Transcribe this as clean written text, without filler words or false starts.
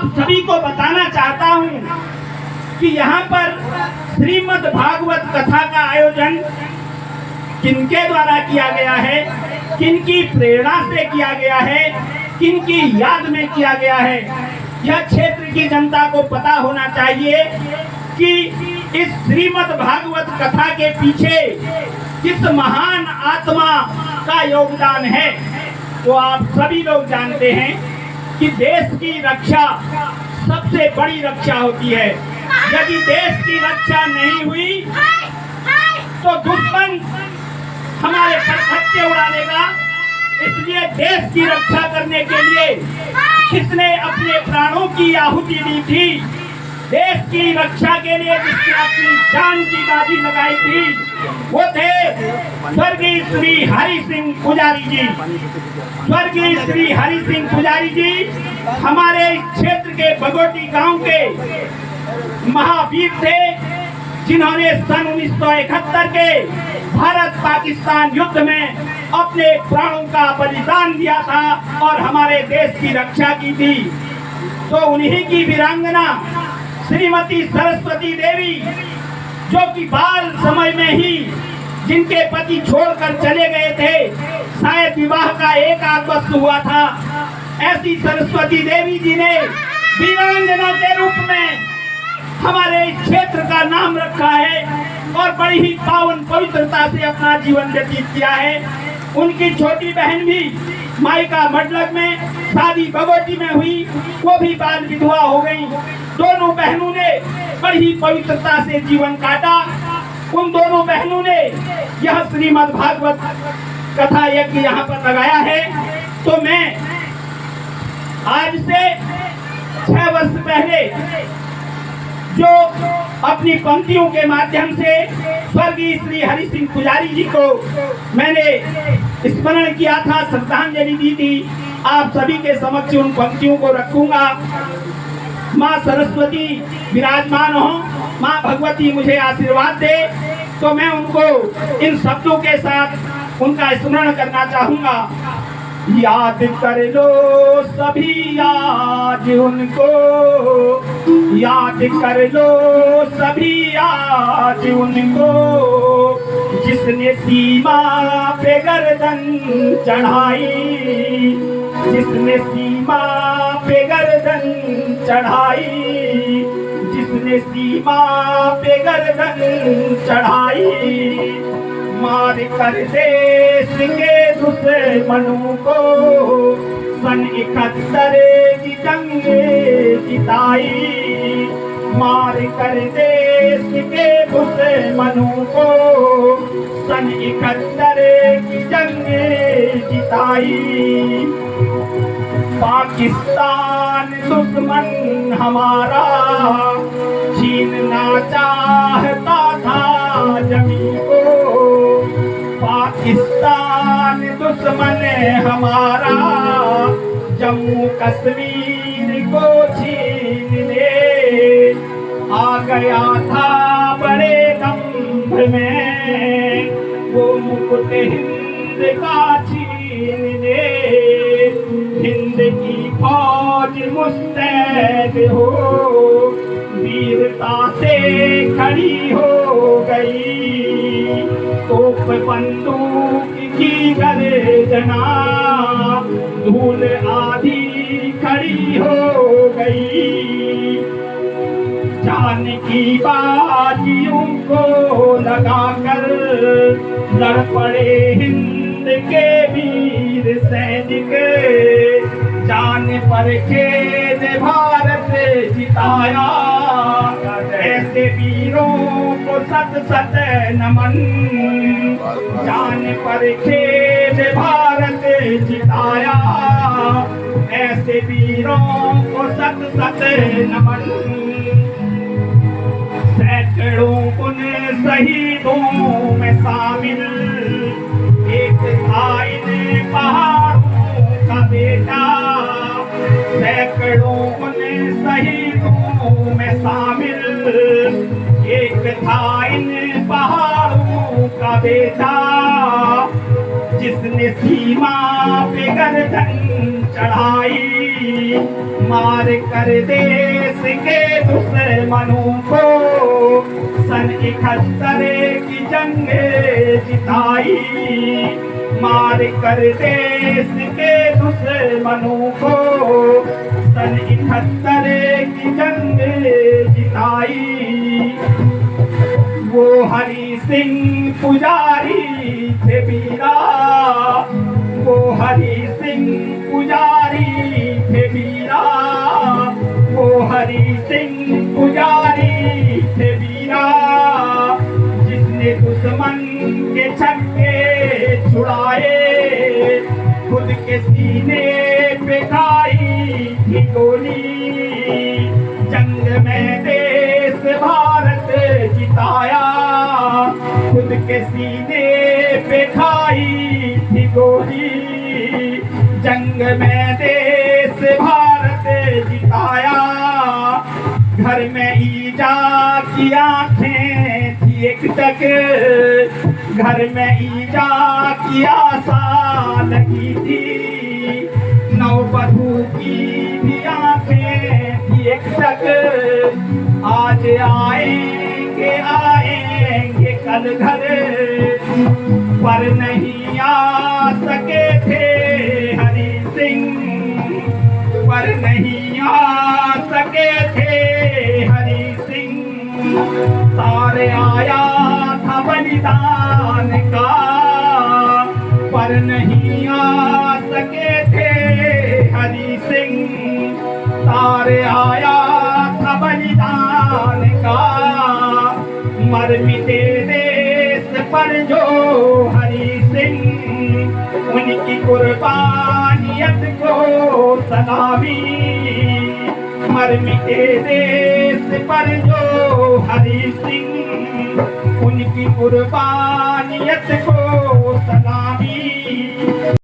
आप सभी को बताना चाहता हूँ कि यहाँ पर श्रीमद् भागवत कथा का आयोजन किनके द्वारा किया गया है, किनकी प्रेरणा से किया गया है, किनकी याद में किया गया है। यह क्षेत्र की जनता को पता होना चाहिए कि इस श्रीमद् भागवत कथा के पीछे किस महान आत्मा का योगदान है। तो आप सभी लोग जानते हैं कि देश की रक्षा सबसे बड़ी रक्षा होती है। यदि देश की रक्षा नहीं हुई तो दुश्मन हमारे खच्चे उड़ा देगा। इसलिए देश की रक्षा करने के लिए किसने अपने प्राणों की आहुति दी थी, देश की रक्षा के लिए जिसने अपनी जान की बाजी लगाई थी, वो थे स्वर्गीय श्री हरि सिंह पुजारी जी। स्वर्गीय श्री हरि सिंह पुजारी जी हमारे क्षेत्र के बगोटी गांव के महावीर थे, जिन्होंने सन 1971 के भारत पाकिस्तान युद्ध में अपने प्राणों का बलिदान दिया था और हमारे देश की रक्षा की थी। तो उन्हीं की वीरांगना श्रीमती सरस्वती देवी, जो कि बाल समय में ही जिनके पति छोड़कर चले गए थे, शायद विवाह का एक आध वर्ष हुआ था, ऐसी सरस्वती देवी जी ने वीरांगना के रूप में हमारे इस क्षेत्र का नाम रखा है और बड़ी ही पावन पवित्रता से अपना जीवन व्यतीत किया है। उनकी छोटी बहन भी मायका मडलग में शादी बगोटी में हुई, वो भी बाल विधवा हो गई। दोनों बहनों ने बड़ी ही पवित्रता से जीवन काटा। उन दोनों बहनों ने यह श्रीमद् भागवत कथा यज्ञ यहाँ पर लगाया है। तो मैं आज से 6 वर्ष पहले जो अपनी पंक्तियों के माध्यम से स्वर्गीय श्री हरि सिंह पुजारी जी को मैंने स्मरण किया था, श्रद्धांजलि दी थी, आप सभी के समक्ष उन पंक्तियों को रखूंगा। माँ सरस्वती विराजमान हो, माँ भगवती मुझे आशीर्वाद दे, तो मैं उनको इन शब्दों के साथ उनका स्मरण करना चाहूंगा। याद कर लो सभी आज उनको, याद कर लो सभी आज उनको, जिसने सीमा पे गर्दन चढ़ाई, जिसने सीमा पे गर्दन चढ़ाई, जिसने सीमा पे गर्दन चढ़ाई, मार कर देश के दुश्मनों को सन 71 की जंग जिताई, मार कर देश के दुश्मनों को सन 71 की जंग जिताई। पाकिस्तान दुश्मन हमारा छीनना चाहता था जमीन को, पाकिस्तान दुश्मन हमारा जम्मू कश्मीर को छीन ले, आ गया था बड़े दम्भ में वो मुकुट हिंद का छीन ले। हिंद की फौज मुस्तैद हो, वीरता से खड़ी हो गई, तोप बंदूक की गर्जना धूल आधी खड़ी हो गई। जान की बाजियों को लगाकर लड़ पड़े हिंद के वीर सैनिक, जान पर खेद भारत जिताया, ऐसे वीरों को सत सत नमन, जान पर खेद भारत जिताया, ऐसे वीरों को सत सत नमन। सैकड़ों उन शहीदों में शामिल एक था इन पहाड़ों का बेटा, सैकड़ों उन शहीदों में शामिल एक था इन पहाड़ों का बेटा, जिसने सीमा पे गर्दन चढ़ाई, मार कर देश के दुश्मनों को सन 71 की जंग जिताई। मार कर देश के दुश्मनों को सन 71 की जंग जिताई। वो हरि सिंह पुजारी थे वीरा, वो हरि सिंह पुजारी थे वीरा, वो हरि सिंह पुजारी थे वीरा, जिसने दुश्मन के छक्के छुड़ाए, खुद के सीने पे खाई थी गोली, जंग में देश भारत जिताया, खुद के सीने पे खाई थी गोली, जंग में देश भारत जिताया। घर में ईजा की आंखें थी एक टक, घर में ईजा की आशा लगी थी, नववधू की भी आंखें थी एक टक, आज आएंगे आएंगे कल घर, पर नहीं आ सके थे हरि सिंह, पर नहीं आ सके थे हरि सिंह, सारे आया था बलिदान का, पर नहीं आ सके थे हरि सिंह, सारे आया था बलिदान का, मर मिटे देश पर जो हरि सिंह, उनकी कुर्बानियत को सलामी, मर मिटे देश पर जो हरि सिंह, उनकी कुर्बानियत को सलामी।